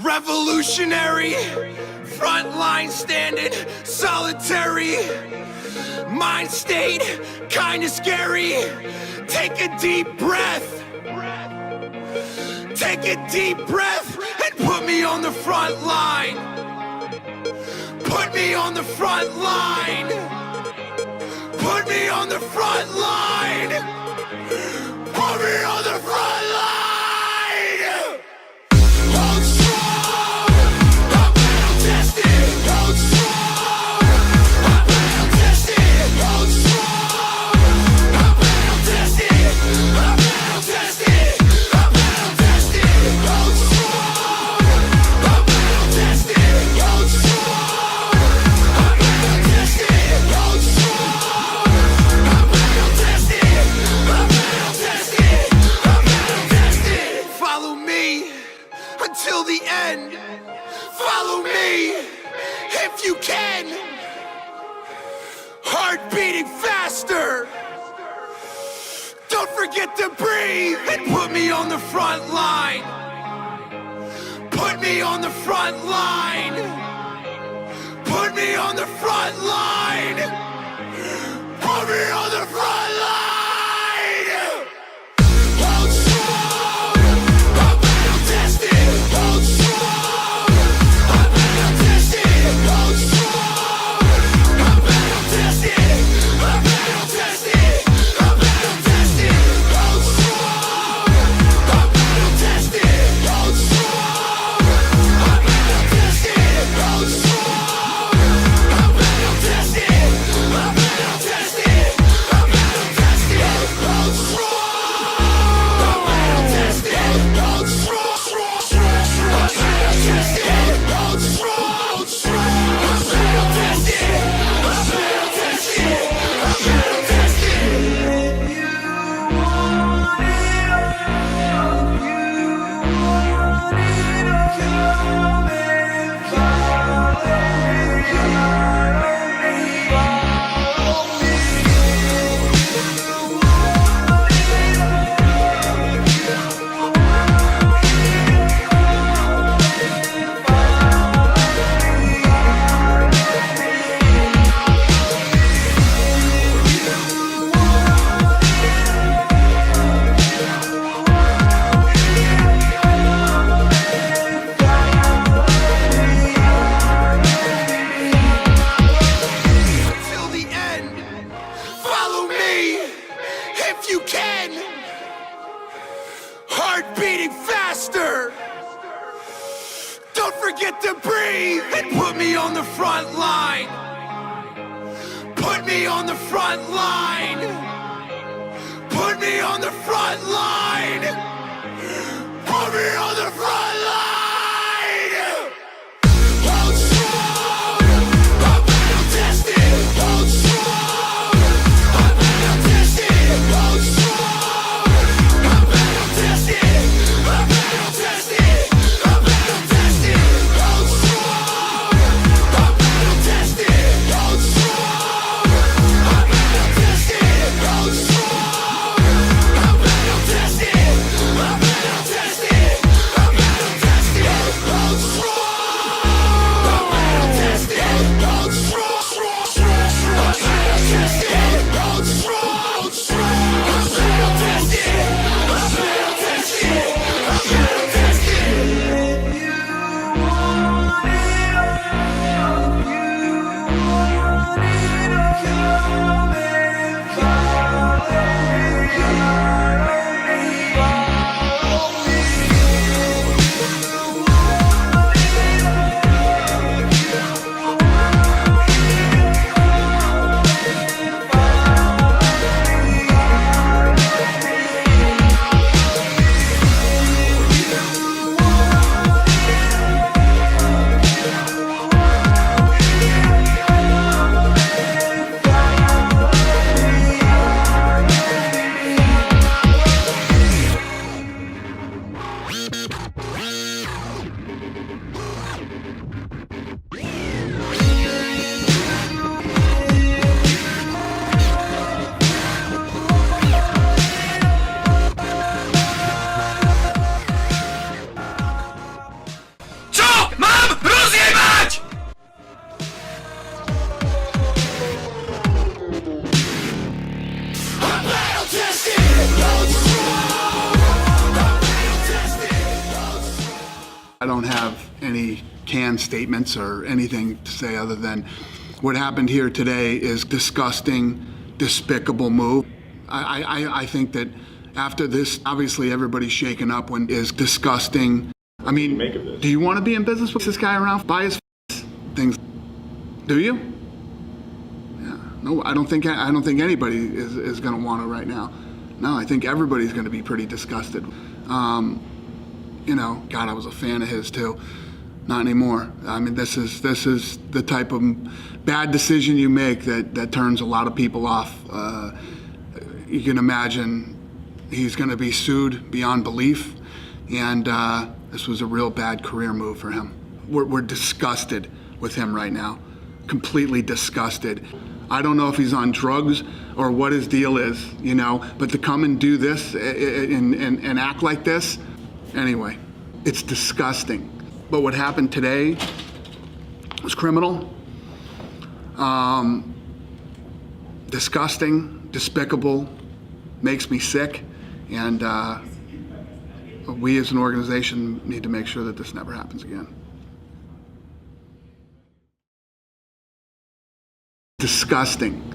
Revolutionary, front line standing, solitary. Mind state, kinda scary. Take a deep breath. Take a deep breath and put me on the front line. Put me on the front line. Put me on the front line. Put me on the front line. Hold strong. I'm battle tested. Hold strong. I'm battle tested. Hold strong. I'm battle tested. I'm battle tested. I'm battle tested. Hold strong. I'm battle tested. Hold strong. I'm battle tested. Hold strong. I'm battle tested. I'm battle tested. I'm battle tested. Follow me until the end. Follow me if you can. Heart beating faster. Don't forget to breathe and put me on the front line. Put me on the front line. Put me on the front line. Put me on the front line. Hold strong. I'm battle tested. Hold strong. I'm battle tested. Hold strong. I'm battle tested. I'm battle tested. I'm battle tested. Hold strong. I'm battle tested. Hold strong. I'm battle tested. Hold strong. I'm battle tested. I'm battle tested. I'm battle tested. Hold strong. I'm battle tested. Hold strong. I'm battle tested. Hold strong. I'm battle tested. I'm battle tested. I'm battle tested. Until the end, follow me if you can. Heart beating faster. Don't forget to breathe and put me on the front line. Put me on the front line. Put me on the front line. Put me on the front line. Hold strong. I'm battle tested. Hold strong. I'm battle tested. Hold strong. I'm battle tested. I'm battle tested. I'm battle tested. Hold strong. I'm battle tested. Hold strong. I'm battle tested. Hold strong. I'm battle tested. grand statements or anything to say other than what happened here today is disgusting, despicable move. I think that after this, obviously everybody's shaken up when is disgusting. I mean, do you want to be in business with this guy around? Buy his things. Do you? Yeah. No, I don't think anybody is going to want to right now. No, I think everybody's going to be pretty disgusted. You know, God, I was a fan of his too. Not anymore. I mean, this is the type of bad decision you make that turns a lot of people off. You can imagine he's going to be sued beyond belief, and this was a real bad career move for him. We're disgusted with him right now, completely disgusted. I don't know if he's on drugs or what his deal is, you know, but to come and do this and act like this, anyway, it's disgusting. But what happened today was criminal, disgusting, despicable, makes me sick, and we as an organization need to make sure that this never happens again. Disgusting.